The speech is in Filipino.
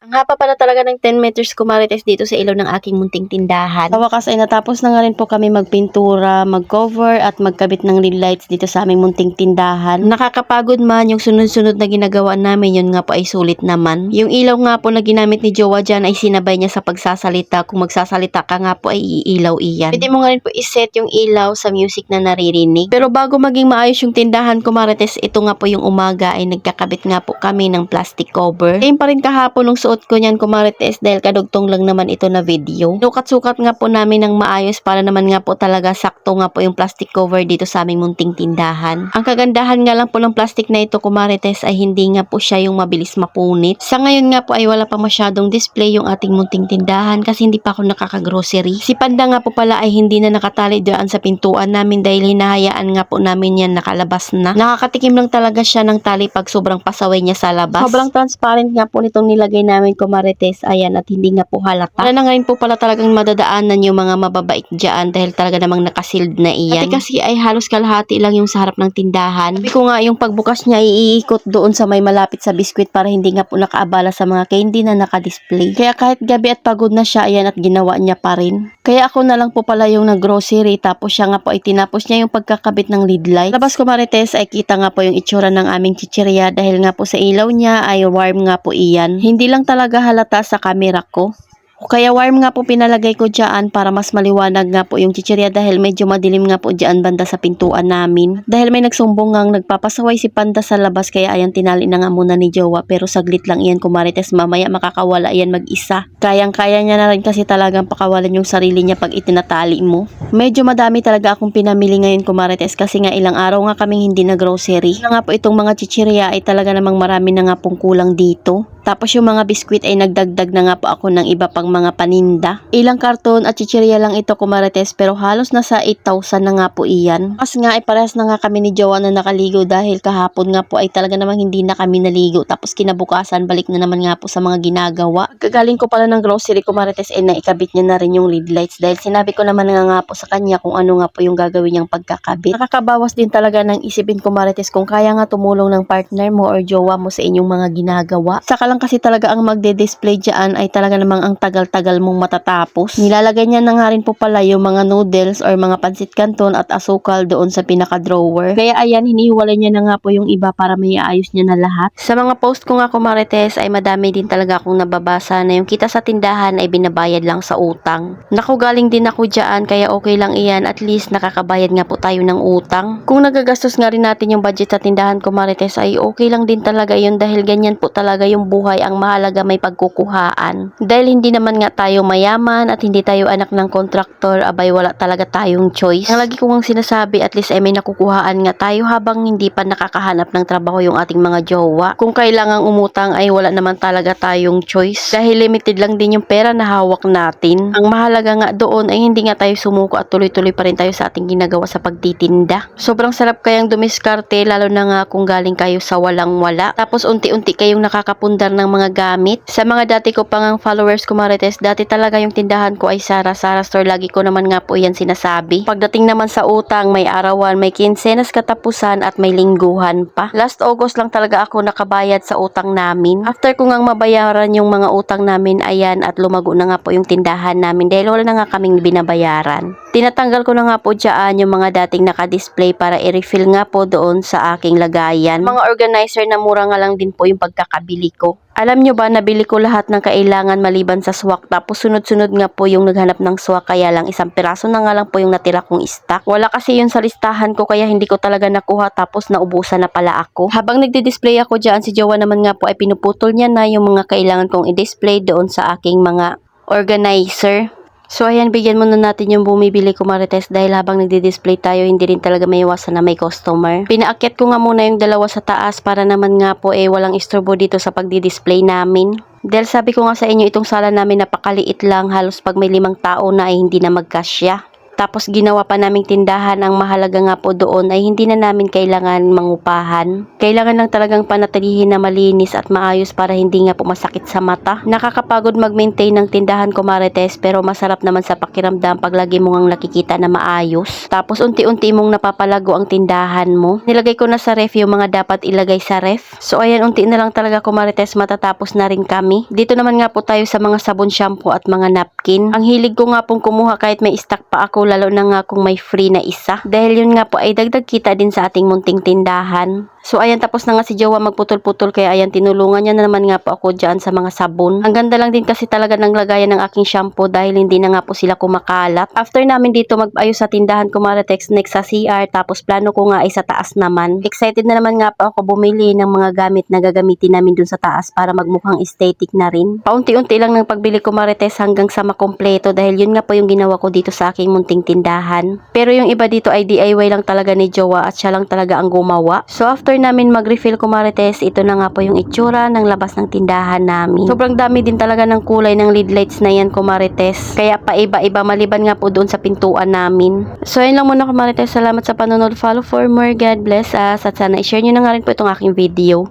Ang haba pala talaga ng 10 meters kumarites dito sa ilaw ng aking munting tindahan. Sa wakas ay natapos na nga rin po kami magpintura, mag-cover at magkabit ng ring lights dito sa aming munting tindahan. Nakakapagod man yung sunod-sunod na ginagawa namin, yun nga po ay sulit naman. Yung ilaw nga po na ginamit ni Jowa dyan ay sinabay niya sa pagsasalita. Kung magsasalita ka nga po ay iilaw iyan. Pwede mo nga rin po iset yung ilaw sa music na naririnig. Pero bago maging maayos yung tindahan kumarites, ito nga po yung umaga ay nagkakabit nga po kami ng plastic cover. Same pa rin kahapon nung suot ko niyan kumarites dahil kadugtong lang naman ito na video. Sukat-sukat nga po namin ng maayos para naman nga po talaga sakto nga po yung plastic cover dito sa aming munting tindahan. Ang kagandahan nga lang po ng plastic na ito kumarites ay hindi nga po siya yung mabilis mapunit. Sa ngayon nga po ay wala pa masyadong display yung ating munting tindahan kasi hindi pa ako nakaka-grocery. Si Panda nga po pala ay hindi na nakatali doon sa pintuan namin dahil hinahayaan nga po namin yan nakalabas na. Nakakatikim lang talaga siya ng tali pag sobrang pasaway niya sa labas. Sobrang transparent nga po nitong nilagay namin kumarites, ayan, at hindi nga po halata. Wala na nga rin po pala talagang madadaanan yung mga mababait dyan dahil talaga namang nakasild na iyan. Dati kasi ay halos kalahati lang yung sa harap ng tindahan. Sabi ko nga yung pagbukas niya iikot doon sa may malapit sa biskwit para hindi nga po nakaabala sa mga candy na nakadisplay. Kaya kahit gabi at pagod na siya, ayan, at ginawa niya pa rin. Kaya ako na lang po pala yung nag-grocery tapos siya nga po ay tinapos niya yung pagkakabit ng lead light. Labas kumarites ay kita nga po yung itsura ng aming chichirya dahil nga po sa ilaw niya ay warm nga po iyan. Hindi lang talaga halata sa camera ko. Kaya warm nga po pinalagay ko dyan para mas maliwanag nga po yung chichirya dahil medyo madilim nga po dyan banda sa pintuan namin. Dahil may nagsumbong ngang nagpapasaway si Panda sa labas kaya ayan tinali na nga muna ni Jowa pero saglit lang iyan kumarites, mamaya makakawala iyan mag-isa. Kayang-kaya niya na rin kasi talagang pakawalan yung sarili niya pag itinatali mo. Medyo madami talaga akong pinamili ngayon kumarites kasi nga ilang araw nga kaming hindi na grocery. Na nga po itong mga chichirya ay talaga namang marami na nga pong kulang dito. Tapos yung mga biskwit ay nagdagdag na nga po ako ng iba pang mga paninda. Ilang karton at chichirya lang ito kumarites pero halos nasa 8,000 na nga po iyan. Mas nga ay parehas na nga kami ni Jowa na nakaligo dahil kahapon nga po ay talaga namang hindi na kami naligo. Tapos kinabukasan balik na naman nga po sa mga ginagawa. Kagaling ko pala ng grocery kumarites ay naikabit niya na rin yung lead lights dahil sinabi ko naman nga po sa kanya kung ano nga po yung gagawin niyang pagkakabit. Nakakabawas din talaga ng isipin kumarites kung kaya nga tumulong ng partner mo or jowa mo sa inyong mga ginagawa. Saka lang kasi talaga ang magde-display dyan ay talaga namang ang tagal-tagal mong matatapos. Nilalagay niya na nga rin po pala yung mga noodles or mga pansit canton at asukal doon sa pinaka-drawer. Kaya ayan, hinihiwalay niya na nga po yung iba para may ayos niya na lahat. Sa mga post ko nga kumarites ay madami din talaga akong nababasa na yung kita sa tindahan ay binabayad lang sa utang. Naku, galing din ako dyan kaya okay lang iyan, at least nakakabayad nga po tayo ng utang. Kung nagagastos nga rin natin yung budget sa tindahan kumarites ay okay lang din talaga yun dahil ganyan po talaga yung buhay, ang mahalaga may pagkukuhaan. Dahil hindi naman nga tayo mayaman at hindi tayo anak ng kontraktor, abay wala talaga tayong choice. Ang lagi ko ngang sinasabi, at least ay may nakukuhaan nga tayo habang hindi pa nakakahanap ng trabaho yung ating mga jowa. Kung kailangang umutang ay wala naman talaga tayong choice dahil limited lang din yung pera na hawak natin. Ang mahalaga nga doon ay hindi nga tayo sumuko at tuloy-tuloy pa rin tayo sa ating ginagawa sa pagtitinda. Sobrang sarap kayang dumiskarte lalo na nga kung galing kayo sa walang-wala. Tapos unti-unti kayong nakakapundar ng mga gamit. Sa mga dati ko pang followers kumarites, dati talaga yung tindahan ko ay Sara Store. Lagi ko naman nga po yan sinasabi. Pagdating naman sa utang, may arawan, may kinsenas katapusan at may lingguhan pa. Last August lang talaga ako nakabayad sa utang namin. After ko ngang mabayaran yung mga utang namin, ayan, at lumago na nga po yung tindahan namin dahil wala na nga kaming binabayaran. Tinatanggal ko na nga po dyan yung mga dating nakadisplay para i-refill nga po doon sa aking lagayan. Mga organizer na mura nga lang din po yung pagkakabili ko. Alam nyo ba, nabili ko lahat ng kailangan maliban sa swak, tapos sunod-sunod nga po yung naghanap ng swak, kaya lang isang piraso na nga lang po yung natira kong stock. Wala kasi yun sa listahan ko kaya hindi ko talaga nakuha, tapos naubusan na pala ako. Habang nagdi-display ako dyan, si Jowa naman nga po ay pinuputol niya na yung mga kailangan kong i-display doon sa aking mga organizer. So ayan, bigyan muna natin yung bumibili kumarites dahil habang nagdi-display tayo hindi rin talaga may iwasan na may customer. Pinaakyat ko nga muna yung dalawa sa taas para naman nga po walang istorbo dito sa pagdi-display namin. Dahil sabi ko nga sa inyo, itong sala namin napakaliit lang, halos pag may 5 tao na ay hindi na magkasya. Tapos ginawa pa naming tindahan. Ang mahalaga nga po doon ay hindi na namin kailangan mangupahan. Kailangan lang talagang panatilihin na malinis at maayos para hindi nga po masakit sa mata. Nakakapagod mag-maintain ng tindahan ko Marites, pero masarap naman sa pakiramdam pag lagi mo ngang nakikita na maayos. Tapos unti-unti mong napapalago ang tindahan mo. Nilagay ko na sa ref yung mga dapat ilagay sa ref. So ayan, unti na lang talaga ko Marites, matatapos na rin kami. Dito naman nga po tayo sa mga sabon, shampoo at mga napkin. Ang hilig ko nga pong kumuha kahit may stock pa ako, lalo na nga kung may free na isa. Dahil yun nga po ay dagdag kita din sa ating munting tindahan. So ayan, tapos na nga si Jowa magputol-putol, kaya ayan, tinulungan niya na naman nga po ako dyan sa mga sabon. Ang ganda lang din kasi talaga ng lagayan ng aking shampoo dahil hindi na nga po sila kumakalat. After namin dito mag-ayos sa tindahan ko Marites, next sa CR, tapos plano ko nga ay sa taas naman. Excited na naman nga po ako bumili ng mga gamit na gagamitin namin dun sa taas para magmukhang aesthetic na rin. Paunti-unti lang ng pagbili ko Marites hanggang sa makompleto, dahil yun nga po yung ginawa ko dito sa aking munting tindahan. Pero yung iba dito ay DIY lang talaga ni Jowa at siya lang talaga ang gumawa. So after namin mag-refill ko Marites, ito na nga po yung itsura ng labas ng tindahan namin. Sobrang dami din talaga ng kulay ng lead lights na yan ko Marites, kaya pa iba-iba maliban nga po doon sa pintuan namin. So ayun lang muna ko Marites, salamat sa panonood, follow for more, God bless us, at sana i-share nyo na nga rin po itong aking video.